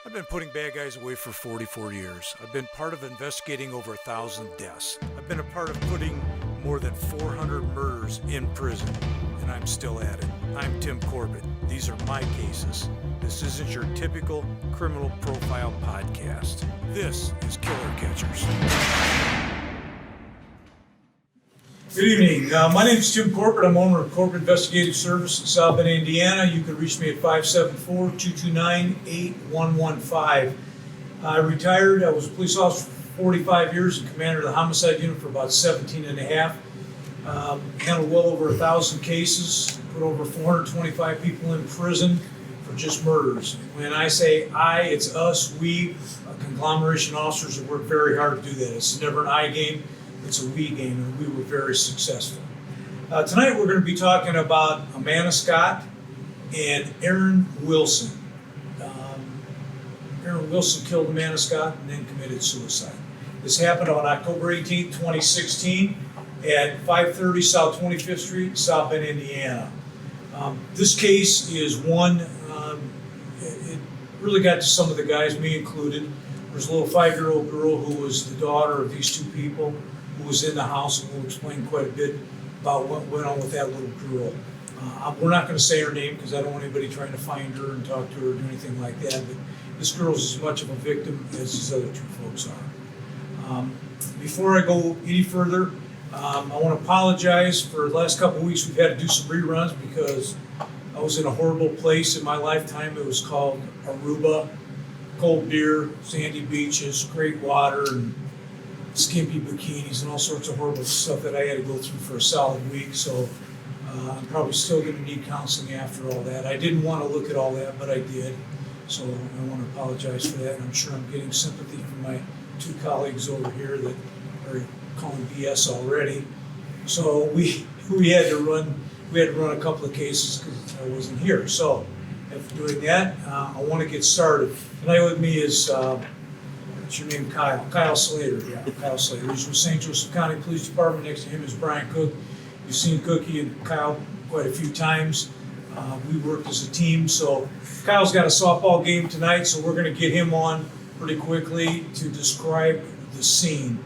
I've been putting bad guys away for 44 years. I've been part of investigating over 1,000 deaths. I've been a part of putting more than 400 murders in prison, and I'm still at it. I'm Tim Corbett. These are my cases. This isn't your typical criminal profile podcast. This is Killer Catchers. Good evening. My name is Tim Corbett. I'm owner of Corbett Investigative Service in South Bend, Indiana. You can reach me at 574-229-8115. I retired. I was a police officer for 45 years and commander of the homicide unit for about 17 and a half. Handled well over 1,000 cases, put over 425 people in prison for just murders. When I say I, it's us, we, a conglomeration of officers that work very hard to do that. It's never an I game. It's a we game, and we were very successful. Tonight we're going to be talking about Amana Scott and Aaron Wilson. Aaron Wilson killed Amana Scott and then committed suicide. This happened on October 18, 2016 at 530 South 25th Street, South Bend, Indiana. This case is one, it really got to some of the guys, me included. There's a little 5-year-old girl who was the daughter of these two people who was in the house, and we'll explain quite a bit about what went on with that little girl. We're not going to say her name because I don't want anybody trying to find her and talk to her or do anything like that, but this girl's as much of a victim as these other two folks are. Before I go any further, I want to apologize for the last couple of weeks. We've had to do some reruns because I was in a horrible place in my lifetime. It was called Aruba. Cold beer, sandy beaches, great water, and skimpy bikinis and all sorts of horrible stuff that I had to go through for a solid week. So I'm probably still going to need counseling after all that. I didn't want to look at all that, but I did. So I want to apologize for that. And I'm sure I'm getting sympathy from my two colleagues over here that are calling BS already. So we had to run a couple of cases because I wasn't here. So after doing that, I want to get started. Tonight with me is, what's your name, Kyle? Kyle Slater, yeah, Kyle Slater. He's with St. Joseph County Police Department. Next to him is Brian Cook. You've seen Cookie and Kyle quite a few times. We worked as a team. So Kyle's got a softball game tonight, so we're going to get him on pretty quickly to describe the scene.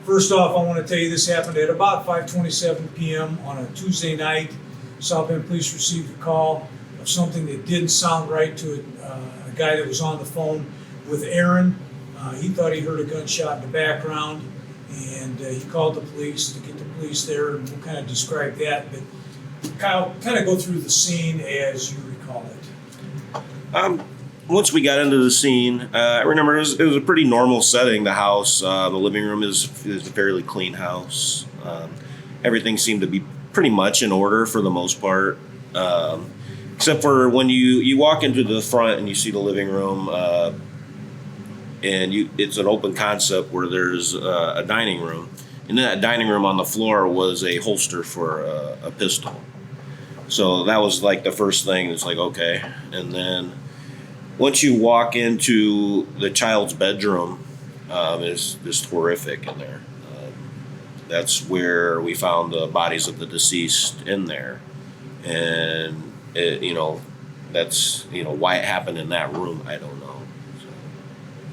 First off, I want to tell you this happened at about 5:27 p.m. on a Tuesday night. South Bend Police received a call of something that didn't sound right to a guy that was on the phone with Aaron. He thought he heard a gunshot in the background, and he called the police to get the police there, and we'll kind of describe that. But Kyle, kind of go through the scene as you recall it. Once we got into the scene, I remember it was a pretty normal setting. The house, the living room is a fairly clean house. Everything seemed to be pretty much in order for the most part. Except for when you walk into the front and you see the living room, and it's an open concept where there's a dining room. And in that dining room on the floor was a holster for a pistol. So that was like the first thing. It's like, okay. And then once you walk into the child's bedroom, it's just horrific in there. That's where we found the bodies of the deceased in there. And that's why it happened in that room. I don't know.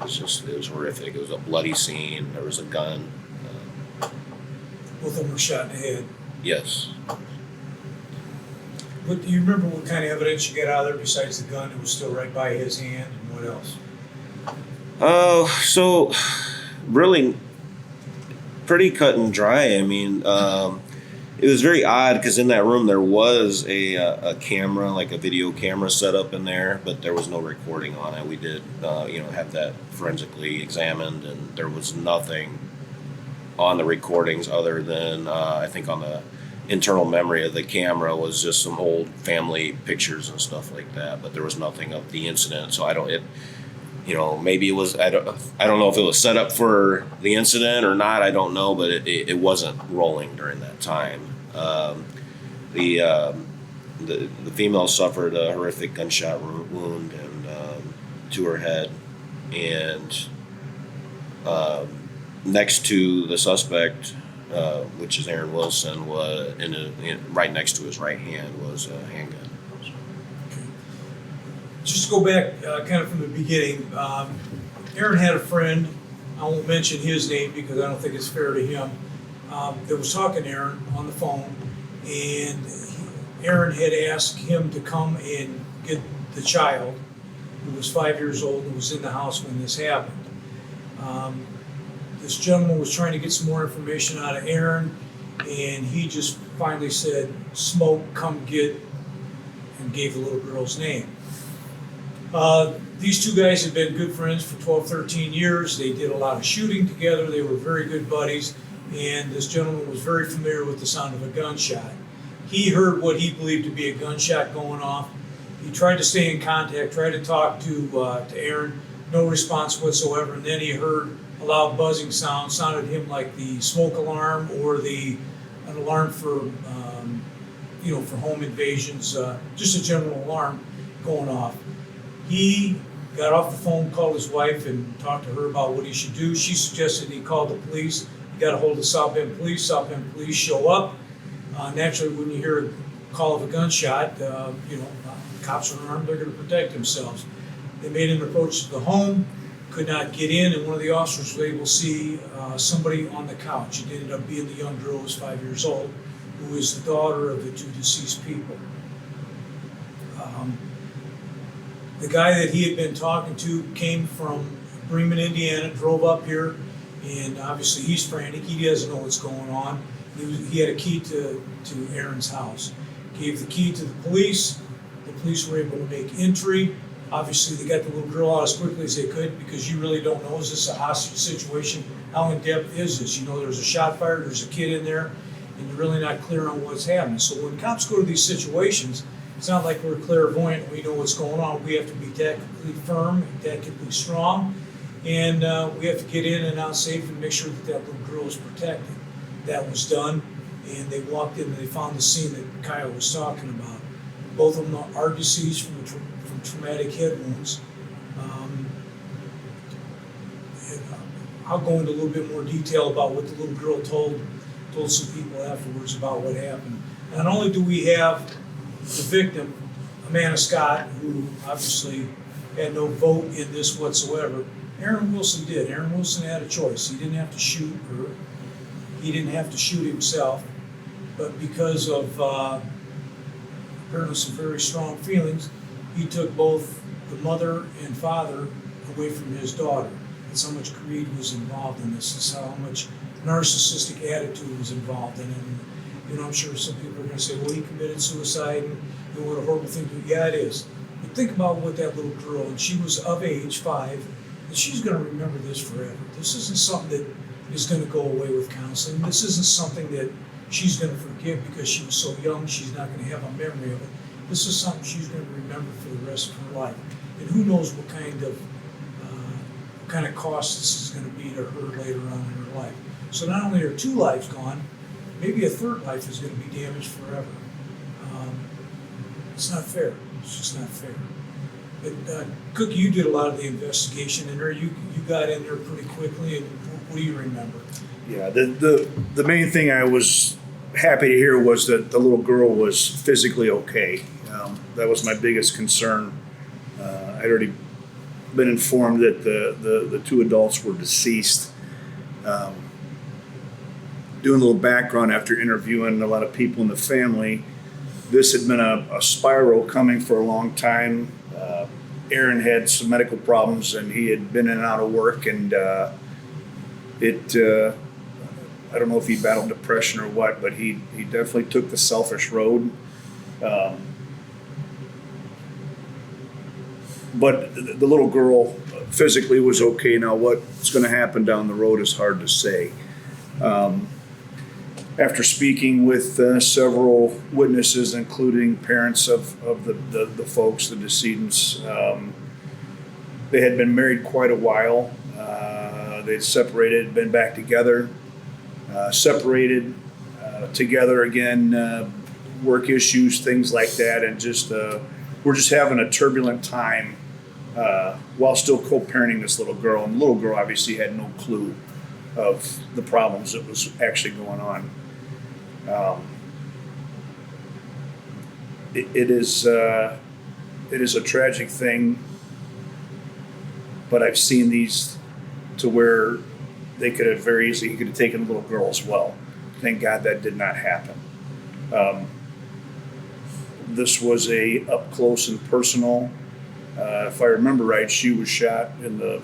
So it was horrific. It was a bloody scene. There was a gun. Both of them were shot in the head. Yes. What do you remember? What kind of evidence you got out of there besides the gun that was still right by his hand, and what else? So really, pretty cut and dry. I mean. It was very odd because in that room there was a camera, like a video camera set up in there, but there was no recording on it. We did, have that forensically examined, and there was nothing on the recordings other than I think on the internal memory of the camera was just some old family pictures and stuff like that. But there was nothing of the incident, so maybe it was. I don't know if it was set up for the incident or not. I don't know, but it wasn't rolling during that time. The female suffered a horrific gunshot wound and to her head, and next to the suspect, which is Aaron Wilson, was right next to his right hand was a handgun. just to go back kind of from the beginning, Aaron had a friend, I won't mention his name because I don't think it's fair to him, that was talking to Aaron on the phone, and Aaron had asked him to come and get the child, who was 5 years old and was in the house when this happened. This gentleman was trying to get some more information out of Aaron, and he just finally said, "Smoke, come get," and gave the little girl's name. These two guys had been good friends for 12, 13 years. They did a lot of shooting together. They were very good buddies, and this gentleman was very familiar with the sound of a gunshot. He heard what he believed to be a gunshot going off. He tried to stay in contact, tried to talk to Aaron, no response whatsoever, and then he heard a loud buzzing sound, sounded to him like the smoke alarm or an alarm for for home invasions, just a general alarm going off. He got off the phone, called his wife, and talked to her about what he should do. She suggested he call the police. He got a hold of South Bend Police. South Bend Police show up. Naturally, when you hear a call of a gunshot, cops are armed, they're going to protect themselves. They made an approach to the home, could not get in, and one of the officers was able to see somebody on the couch. It ended up being the young girl who was 5 years old, who is the daughter of the two deceased people. The guy that he had been talking to came from Bremen, Indiana, drove up here, and obviously he's frantic. He doesn't know what's going on. He had a key to Aaron's house. Gave the key to the police. The police were able to make entry. Obviously, they got the little girl out as quickly as they could because you really don't know, is this a hostage situation? How in depth is this? You know, there's a shot fired, there's a kid in there, and you're really not clear on what's happening. So when cops go to these situations, it's not like we're clairvoyant, we know what's going on. We have to be tactically firm, tactically strong, and we have to get in and out safe and make sure that that little girl is protected. That was done, and they walked in and they found the scene that Kyle was talking about. Both of them are deceased from traumatic head wounds. I'll go into a little bit more detail about what the little girl told some people afterwards about what happened. Not only do we have the victim, Amana Scott, who obviously had no vote in this whatsoever, Aaron Wilson did. Aaron Wilson had a choice. He didn't have to shoot her. He didn't have to shoot himself. But because of apparently some very strong feelings, he took both the mother and father away from his daughter. That's how much greed was involved in this. That's how much narcissistic attitude was involved in it. And, I'm sure some people are going to say, well, he committed suicide and what a horrible thing to do. Yeah, it is. But think about what that little girl, and she was of age, 5, and she's going to remember this forever. This isn't something that is going to go away with counseling. This isn't something that she's going to forget because she was so young, she's not going to have a memory of it. This is something she's going to remember for the rest of her life. And who knows what kind of cost this is going to be to her later on in her life. So not only are 2 lives gone, maybe a 3rd life is going to be damaged forever. It's not fair. It's just not fair. But Cookie, you did a lot of the investigation in there. You got in there pretty quickly, and what do you remember? Yeah, the main thing I was happy to hear was that the little girl was physically okay. That was my biggest concern. I'd already been informed that the 2 adults were deceased. Doing a little background after interviewing a lot of people in the family, this had been a spiral coming for a long time. Aaron had some medical problems and he had been in and out of work, and I don't know if he battled depression or what, but he definitely took the selfish road. But the little girl physically was okay. Now what's going to happen down the road is hard to say. After speaking with several witnesses, including parents of the folks, the decedents, they had been married quite a while. They'd separated, been back together, separated, together again, work issues, things like that, and we're just having a turbulent time while still co-parenting this little girl. And the little girl obviously had no clue of the problems that was actually going on. It is it is a tragic thing, but I've seen these to where they could have very easily, he could have taken a little girl as well. Thank God that did not happen. This was a up close and personal. If I remember right, she was shot in the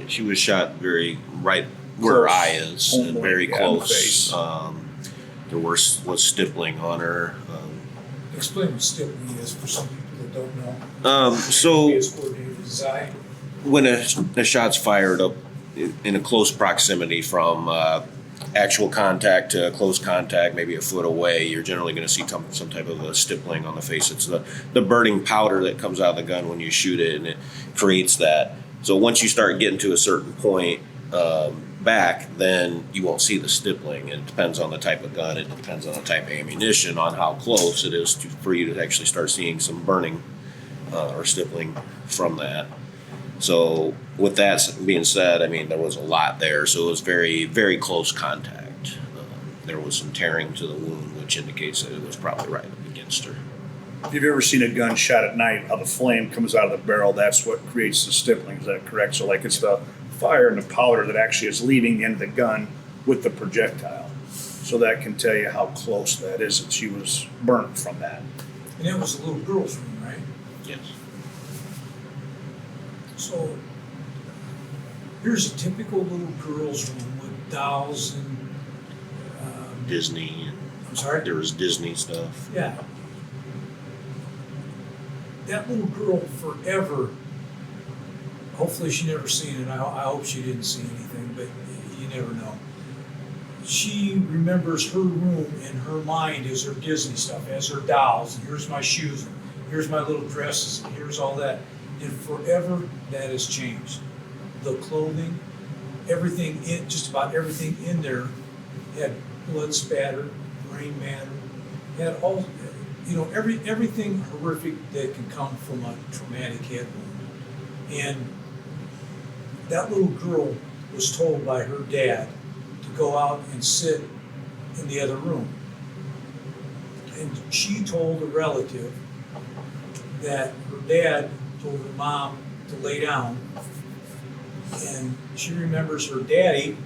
She was shot right where her Close. eye is, and Almost, very yeah, in the close. face. There was stippling on her. Explain what stippling is for some people that don't know. So It's coordinated with his eye. when a shot's fired up in a close proximity from actual contact to close contact, maybe a foot away, you're generally going to see some type of a stippling on the face. It's the burning powder that comes out of the gun when you shoot it, and it creates that. So once you start getting to a certain point back, then you won't see the stippling. It depends on the type of gun. It depends on the type of ammunition, on how close it is for you to actually start seeing some burning or stippling from that. So with that being said, I mean, there was a lot there. So it was very, very close contact. There was some tearing to the wound, which indicates that it was probably right up against her. If you've ever seen a gun shot at night, how the flame comes out of the barrel, that's what creates the stippling. Is that correct? So like it's the fire and the powder that actually is leaving the end of the gun with the projectile. So that can tell you how close that is, that she was burnt from that. And it was a little girl's room, right? Yes. So here's a typical little girl's room with dolls and, Disney. I'm sorry? There was Disney stuff. Yeah. That little girl forever, hopefully she never seen it. I hope she didn't see anything, but you never know. She remembers her room in her mind as her Disney stuff, as her dolls, and here's my shoes, and here's my little dresses, and here's all that. And forever that has changed. The clothing, everything just about everything in there had blood spatter, brain matter, had all, everything horrific that can come from a traumatic head wound. And that little girl was told by her dad to go out and sit in the other room. And she told a relative that her dad told her mom to lay down, and she remembers her daddy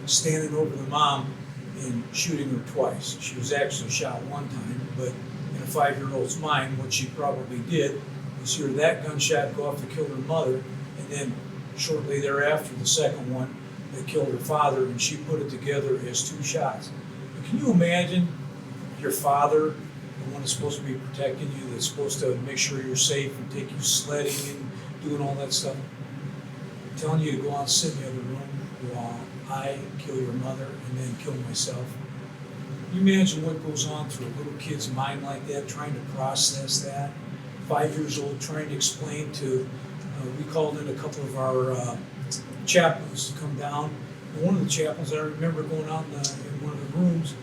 standing over the mom and shooting her twice. She was actually shot one time, but in a 5-year-old's mind, what she probably did was hear that gunshot go off to kill her mother, and then shortly thereafter, the second one that killed her father, and she put it together as 2 shots. But can you imagine your father, the one that's supposed to be protecting you, that's supposed to make sure you're safe and take you sledding and doing all that stuff, telling you to go out and sit in the other room while I kill your mother and then kill myself? Can you imagine what goes on through a little kid's mind like that, trying to process that? 5 years old, trying to explain to, we called in a couple of our chaplains to come down. And one of the chaplains, I remember going out in one of the rooms,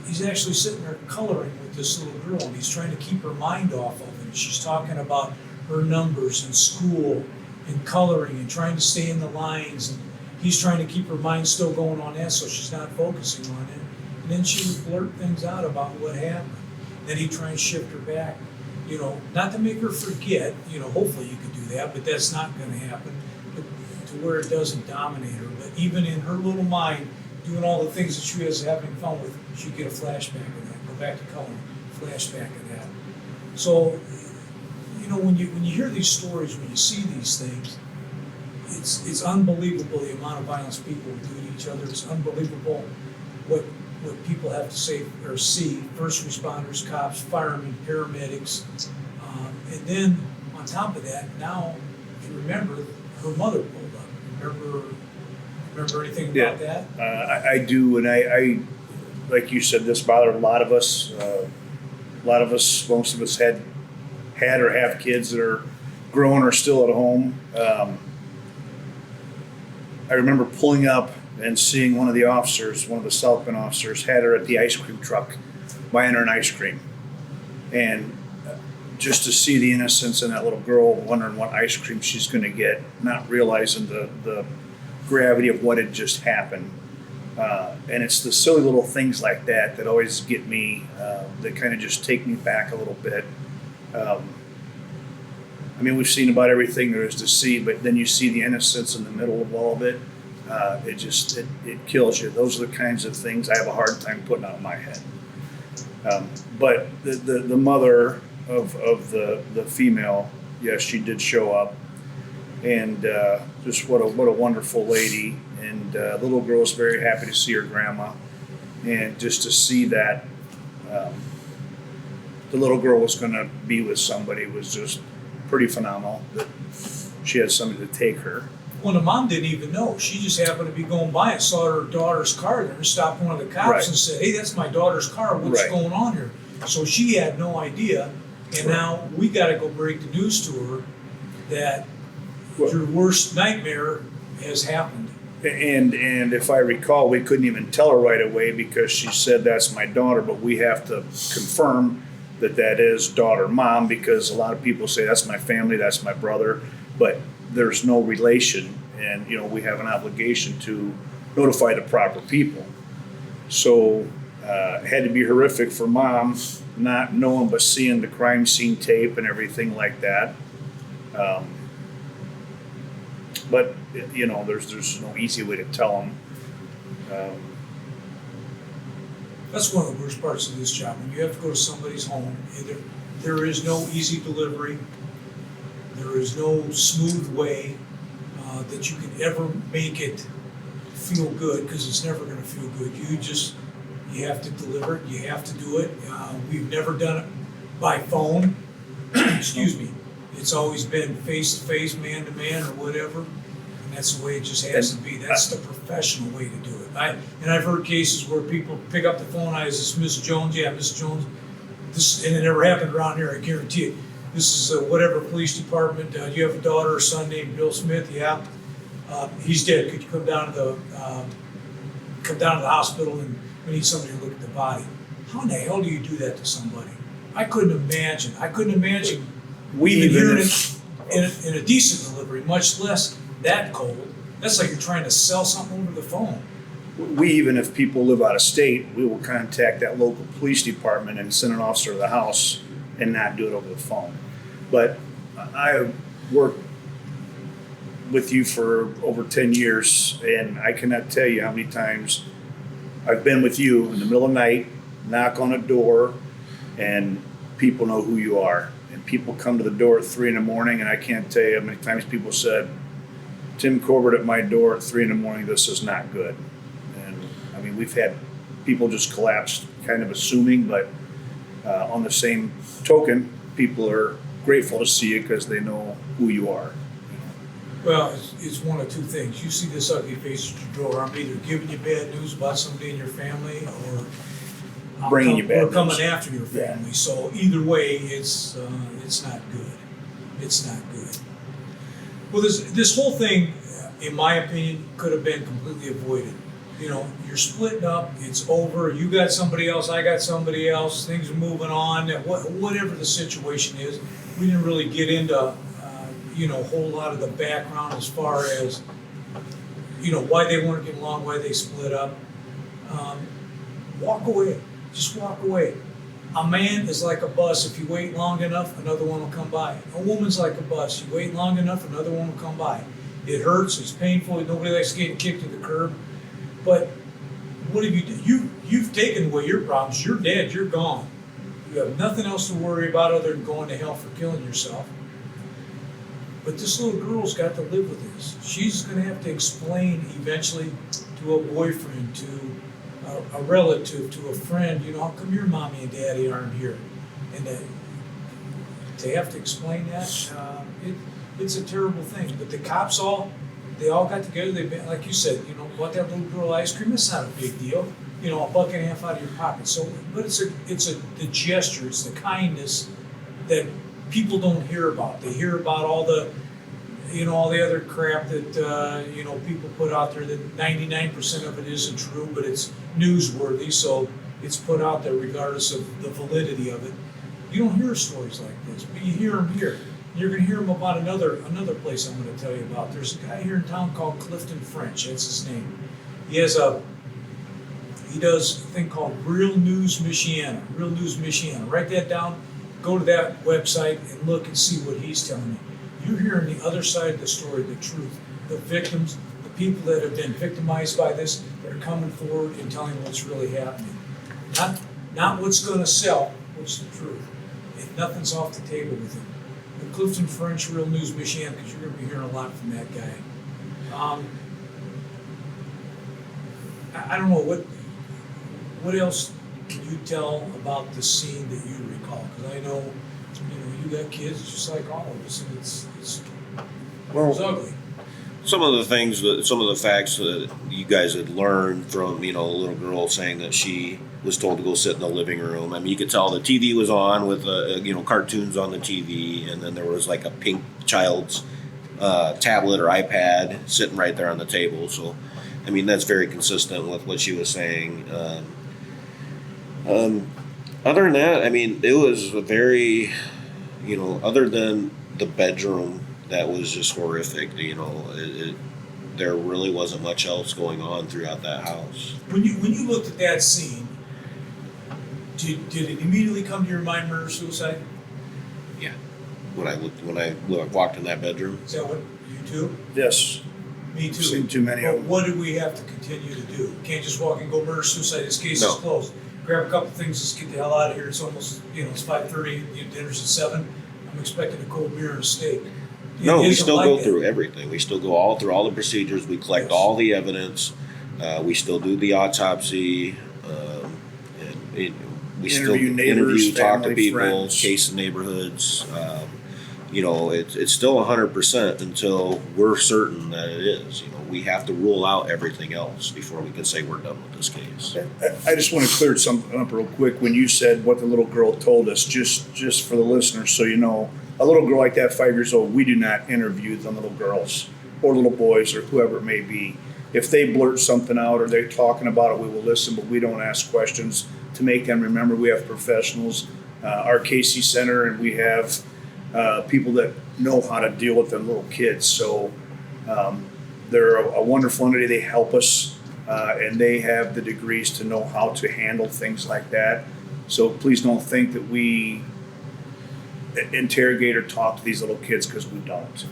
he's actually sitting there coloring with this little girl, and he's trying to keep her mind off of it. And she's talking about her numbers in school and coloring and trying to stay in the lines. And he's trying to keep her mind still going on that so she's not focusing on it. And then she would blurt things out about what happened. Then he'd try and shift her back, not to make her forget, hopefully you could do that, but that's not going to happen, but to where it doesn't dominate her. But even in her little mind, doing all the things that she was having fun with, she'd get a flashback of that, go back to coloring, flashback of that. So, when you hear these stories, when you see these things, it's unbelievable the amount of violence people do to each other. It's unbelievable what people have to say or see. First responders, cops, firemen, paramedics, and then on top of that, now if you remember, her mother pulled up. Remember anything about that? I do, and I like you said, this bothered a lot of us. Most of us had or have kids that are grown or still at home. I remember pulling up and seeing one of the South Bend officers had her at the ice cream truck buying her an ice cream. And just to see the innocence in that little girl wondering what ice cream she's going to get, not realizing the gravity of what had just happened. And it's the silly little things like that that always get me, that kind of just take me back a little bit. I mean, we've seen about everything there is to see, but then you see the innocence in the middle of all of it. It kills you. Those are the kinds of things I have a hard time putting out of my head. But the mother of the female, yes, she did show up, and just what a wonderful lady. And the little girl was very happy to see her grandma, and just to see that the little girl was going to be with somebody was just pretty phenomenal. That she had somebody to take her. Well, the mom didn't even know. She just happened to be going by and saw her daughter's car there and stopped one of the cops Right. and said, "Hey, that's my daughter's car. What's Right. going on here?" So she had no idea. And Right. now we got to go break the news to her that Well- your worst nightmare has happened. And if I recall, we couldn't even tell her right away because she said that's my daughter, but we have to confirm that is daughter mom, because a lot of people say that's my family, that's my brother, but there's no relation, and we have an obligation to notify the proper people. So it had to be horrific for mom, not knowing but seeing the crime scene tape and everything like that. But there's no easy way to tell them. That's one of the worst parts of this job. When you have to go to somebody's home, there is no easy delivery. There is no smooth way that you can ever make it feel good, because it's never going to feel good. You have to deliver it. You have to do it. We've never done it by phone. Excuse me. It's always been face to face, man to man, or whatever. And that's the way it just has to be. That's the professional way to do it. I've heard cases where people pick up the phone. Is this Miss Jones? Yeah, Miss Jones. And it never happened around here, I guarantee you. This is whatever police department. You have a daughter or son named Bill Smith? Yeah. He's dead. Could you come down to the hospital, and we need somebody to look at the body? How in the hell do you do that to somebody? I couldn't imagine. We even even hearing if, it in a decent delivery, much less that cold. That's like you're trying to sell something over the phone. even if people live out of state, we will contact that local police department and send an officer to the house and not do it over the phone. But I worked with you for over 10 years, and I cannot tell you how many times I've been with you in the middle of the night, knock on a door, and people know who you are. And people come to the door at 3 a.m, and I can't tell you how many times people said, "Tim Corbett at my door at 3 a.m, this is not good." And I mean, we've had people just collapse, kind of assuming, but on the same token, people are grateful to see you because they know who you are. Well, it's one of two things. You see this ugly face at your door, I'm either giving you bad news about somebody in your family, or Bringing you bad or coming news. after your family. So either way, it's not good. It's not good. Well, this whole thing, in my opinion, could have been completely avoided. You're splitting up. It's over. You got somebody else. I got somebody else. Things are moving on. Whatever the situation is, we didn't really get into a whole lot of the background as far as why they weren't getting along, why they split up. Walk away. Just walk away. A man is like a bus. If you wait long enough, another one will come by. A woman's like a bus. You wait long enough, another one will come by. It hurts. It's painful. Nobody likes getting kicked to the curb. But what have you done? You've taken away your problems. You're dead. You're gone. You have nothing else to worry about other than going to hell for killing yourself. But this little girl's got to live with this. She's going to have to explain eventually to a boyfriend, to a relative, to a friend, how come your mommy and daddy aren't here? And to have to explain that, it's a terrible thing. But the cops they all got together. They, like you said, bought that little girl ice cream. It's not a big deal. $1.50 out of your pocket. So, but it's the gesture. It's the kindness that people don't hear about. They hear about all the other crap that people put out there. That 99% of it isn't true, but it's newsworthy, so it's put out there regardless of the validity of it. You don't hear stories like this, but you hear them here. You're going to hear them about another place I'm going to tell you about. There's a guy here in town called Clifton French. That's his name. He does a thing called Real News Michiana. Real News Michiana. Write that down. go to that website and look and see what he's telling me. You're hearing the other side of the story, the truth, the victims, the people that have been victimized by this, that are coming forward and telling what's really happening. Not what's gonna sell, what's the truth. And nothing's off the table with him. The Clifton French Real News Michigan, because you're gonna be hearing a lot from that guy. I don't know, what else can you tell about the scene that you recall? Because I know, you got kids just like all of us, and it's ugly. Some of the facts that you guys had learned from, a little girl saying that she was told to go sit in the living room. I mean, you could tell the TV was on with, cartoons on the TV, and then there was like a pink child's tablet or iPad sitting right there on the table. So, I mean, that's very consistent with what she was saying. Other than that, I mean, it was a very, other than the bedroom, that was just horrific. There really wasn't much else going on throughout that house. When you looked at that scene, did it immediately come to your mind murder suicide? Yeah. When I walked in that bedroom. Is that what you too? Yes. Me too. Seen too many of them. What do we have to continue to do? Can't just walk and go murder suicide. This case is closed. Grab a couple things. Let's get the hell out of here. It's almost it's 5:30. Dinner's at 7. I'm expecting a cold beer and a steak. No, we still go through everything. We still go all through all the procedures. We collect all the evidence. We still do the autopsy. And we still interview, talk to people, friends. Case the neighborhoods. It's still 100% until we're certain that it is. We have to rule out everything else before we can say we're done with this case. I just want to clear something up real quick. When you said what the little girl told us, just for the listeners, so you know, a little girl like that, 5 years old, we do not interview the little girls or little boys or whoever it may be. If they blurt something out or they're talking about it, we will listen, but we don't ask questions to make them remember. We have professionals, our Casey Center, and we have people that know how to deal with them little kids. So they're a wonderful entity. They help us, and they have the degrees to know how to handle things like that. So please don't think that we interrogate or talk to these little kids, because we don't.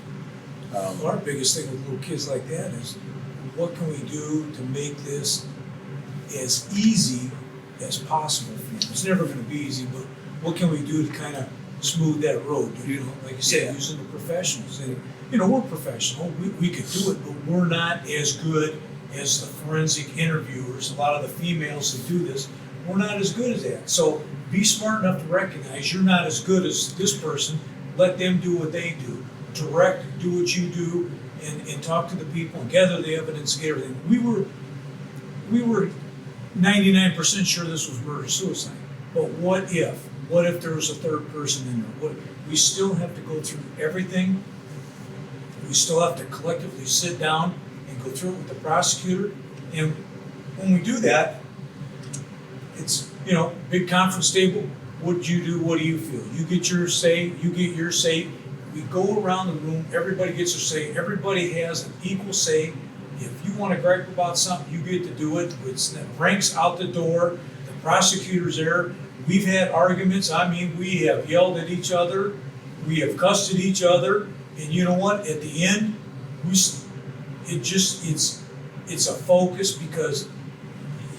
Our biggest thing with little kids like that is, what can we do to make this as easy as possible for them? It's never going to be easy, but what can we do to kind of smooth that road? Like you said, using the professionals. And we're professional. We could do it, but we're not as good as the forensic interviewers. A lot of the females that do this, we're not as good as that. So be smart enough to recognize you're not as good as this person. Let them do what they do. Direct, do what you do, and talk to the people and gather the evidence and get everything. We were 99% sure this was murder-suicide. But what if? What if there was a third person in there? We still have to go through everything. We still have to collectively sit down and go through it with the prosecutor. And when we do that, it's, big conference table. What did you do? What do you feel? You get your say. You get your say. We go around the room. Everybody gets their say. Everybody has an equal say. If you want to gripe about something, you get to do it. It's the ranks out the door. The prosecutor's there. We've had arguments. I mean, we have yelled at each other. We have cussed at each other. And you know what? At the end, it's a focus, because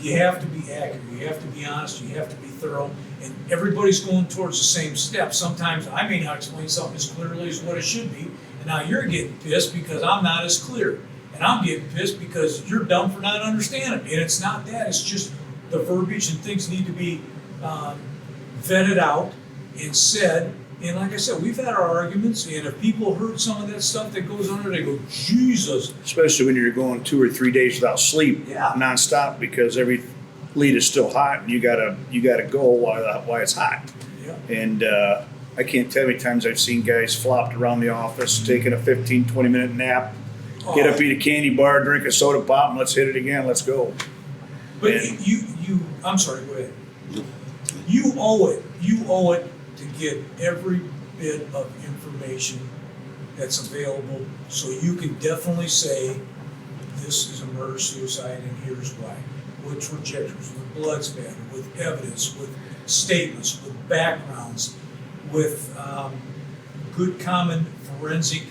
you have to be accurate. You have to be honest. You have to be thorough. And everybody's going towards the same step. Sometimes I may not explain something as clearly as what it should be. And now you're getting pissed because I'm not as clear. And I'm getting pissed because you're dumb for not understanding me. And it's not that. It's just the verbiage, and things need to be vetted out and said. And like I said, we've had our arguments, and if people heard some of that stuff that goes on there, they go, Jesus. Especially when you're going 2 or 3 days without sleep, nonstop, because every lead is still hot, and you gotta go while it's hot. Yeah. And I can't tell you how many times I've seen guys flopped around the office, taking a 15, 20-minute nap, get up, eat a candy bar, drink a soda pop, and let's hit it again. Let's go. But I'm sorry, go ahead. You owe it to get every bit of information that's available, so you can definitely say this is a murder-suicide and here's why. With trajectories, with blood spatter, with evidence, with statements, with backgrounds. with good common forensic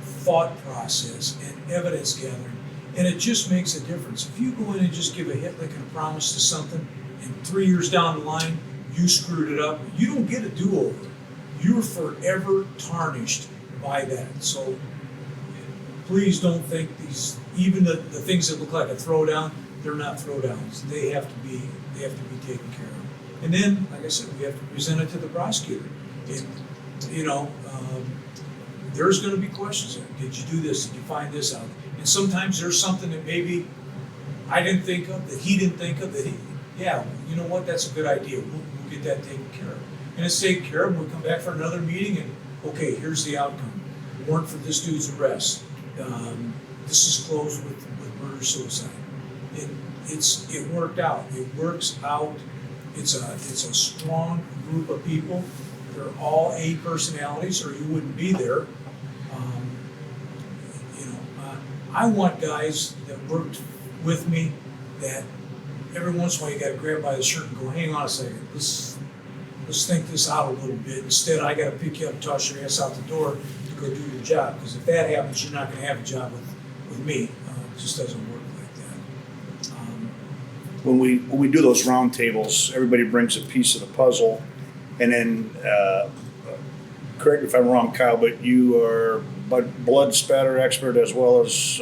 thought process and evidence gathering, and it just makes a difference. If you go in and just give a hit lick and a promise to something, and 3 years down the line, you screwed it up, you don't get a do-over. You're forever tarnished by that. So please don't think these, even the things that look like a throwdown, they're not throwdowns. They have to be taken care of. And then, like I said, we have to present it to the prosecutor. And, you know, there's going to be questions there. Did you do this? Did you find this out? And sometimes there's something that maybe I didn't think of, that he didn't think of, that he, yeah, you know what, that's a good idea. We'll get that taken care of. And it's taken care of, and we come back for another meeting, and okay, here's the outcome. Warrant for this dude's arrest. This is closed with murder-suicide. It worked out. It works out. It's a strong group of people. They're all A personalities, or you wouldn't be there. I want guys that worked with me that every once in a while you got to grab by the shirt and go, hang on a second, let's think this out a little bit. Instead, I got to pick you up and toss your ass out the door to go do your job. Because if that happens, you're not going to have a job with me. It just doesn't work like that. When we do those round tables, everybody brings a piece of the puzzle, and then correct me if I'm wrong, Kyle, but you are blood spatter expert as well as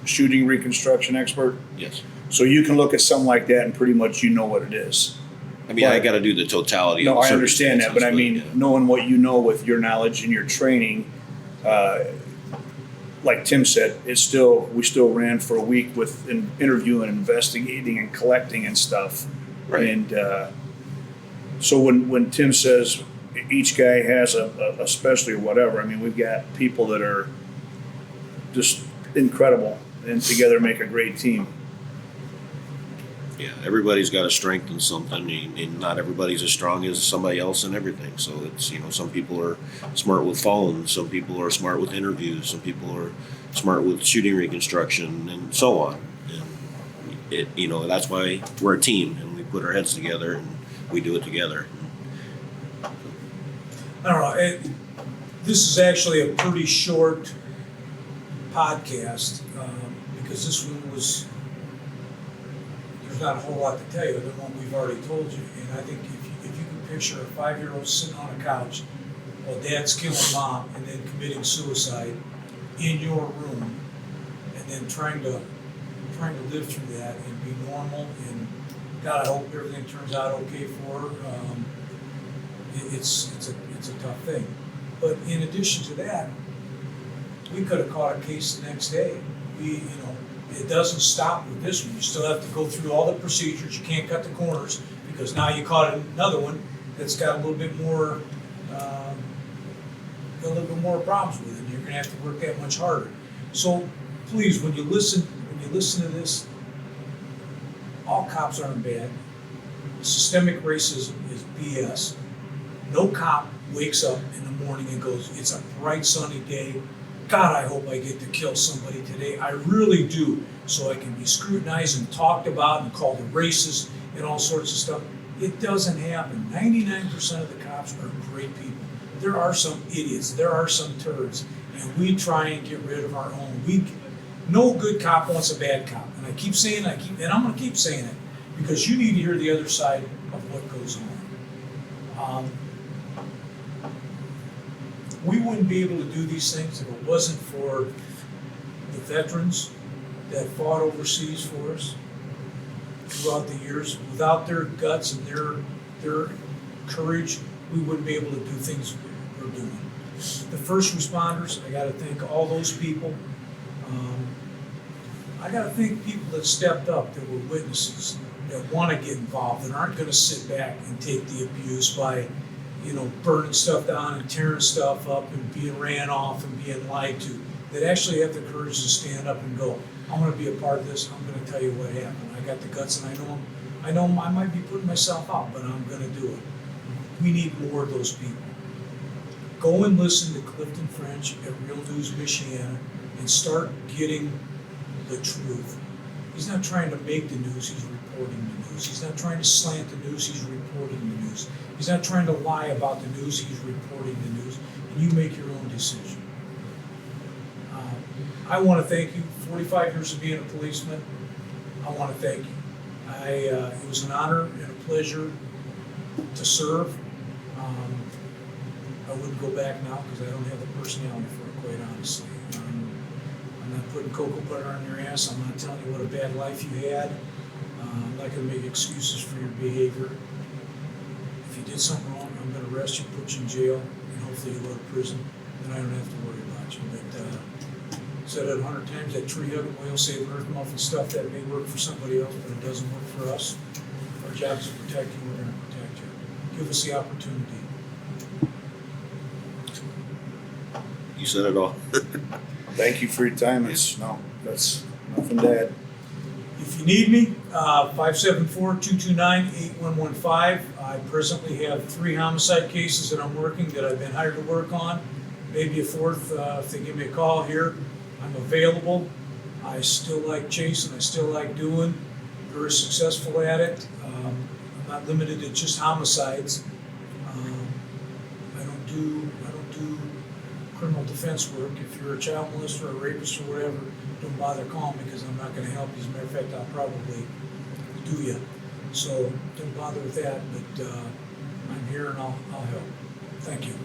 shooting reconstruction expert. Yes. So you can look at something like that and pretty much you know what it is. I mean, I got to do the totality. No, of I understand that, but I mean, yeah. knowing what you know with your knowledge and your training, like Tim said, we still ran for a week with interviewing, investigating, and collecting and stuff. Right. And so when Tim says each guy has a specialty or whatever, I mean, we've got people that are just incredible and together make a great team. Yeah, everybody's got a strength in something, and not everybody's as strong as somebody else in everything. So it's, you know, some people are smart with phones, some people are smart with interviews, some people are smart with shooting reconstruction, and so on. And it, you know, that's why we're a team, and we put our heads together and we do it together. I don't know. This is actually a pretty short podcast because this one was. There's not a whole lot to tell you than what we've already told you. And I think if you can picture a 5-year-old sitting on a couch while dad's killing mom and then committing suicide in your room, and then trying to live through that and be normal, and God, I hope everything turns out okay for her. It's a tough thing. But in addition to that, we could have caught a case the next day. It doesn't stop with this one. You still have to go through all the procedures. You can't cut the corners because now you caught another one that's got a little bit more problems with it. And you're going to have to work that much harder. So please, when you listen to this, all cops aren't bad. Systemic racism is BS. No cop wakes up in the morning and goes, "It's a bright sunny day. God, I hope I get to kill somebody today. I really do, so I can be scrutinized and talked about and called a racist and all sorts of stuff." It doesn't happen. 99% of the cops are great people. There are some idiots. There are some turds, and we try and get rid of our own. No good cop wants a bad cop, and I keep saying, and I'm going to keep saying it because you need to hear the other side of what goes on. We wouldn't be able to do these things if it wasn't for the veterans that fought overseas for us throughout the years. Without their guts and their courage, we wouldn't be able to do things we're doing. The first responders, I got to thank all those people. I got to thank people that stepped up, that were witnesses, that want to get involved, and aren't going to sit back and take the abuse by burning stuff down and tearing stuff up and being ran off and being lied to, that actually have the courage to stand up and go, I'm going to be a part of this, I'm going to tell you what happened. I got the guts, and I know I might be putting myself out, but I'm going to do it. We need more of those people. Go and listen to Clifton French at Real News Michiana and start getting the truth. He's not trying to make the news, he's reporting the news. He's not trying to slant the news, he's reporting the news. He's not trying to lie about the news, he's reporting the news. And you make your own decision. I want to thank you. 45 years of being a policeman, I want to thank you. It was an honor and a pleasure to serve. I wouldn't go back now because I don't have the personality for it, quite honestly. I'm not putting cocoa butter on your ass. I'm not telling you what a bad life you had. I'm not going to make excuses for your behavior. If you did something wrong, I'm going to arrest you, put you in jail, and hopefully you go to prison. Then I don't have to worry about you. But said it 100 times, that tree hugging, whale saving, earth muffin stuff, that may work for somebody else, but it doesn't work for us. Our job is to protect you. We're going to protect you. Give us the opportunity. You said it all. Thank you for your time. That's nothing to add. If you need me, 574-229-8115. I presently have 3 homicide cases that I'm working, that I've been hired to work on. Maybe a 4th if they give me a call here. I'm available. I still like chasing. I still like doing. Very successful at it. I'm not limited to just homicides. I don't do criminal defense work. If you're a child molester or a rapist or whatever, don't bother calling me because I'm not going to help you. As a matter of fact, I'll probably do you. So don't bother with that. But I'm here and I'll help. Thank you.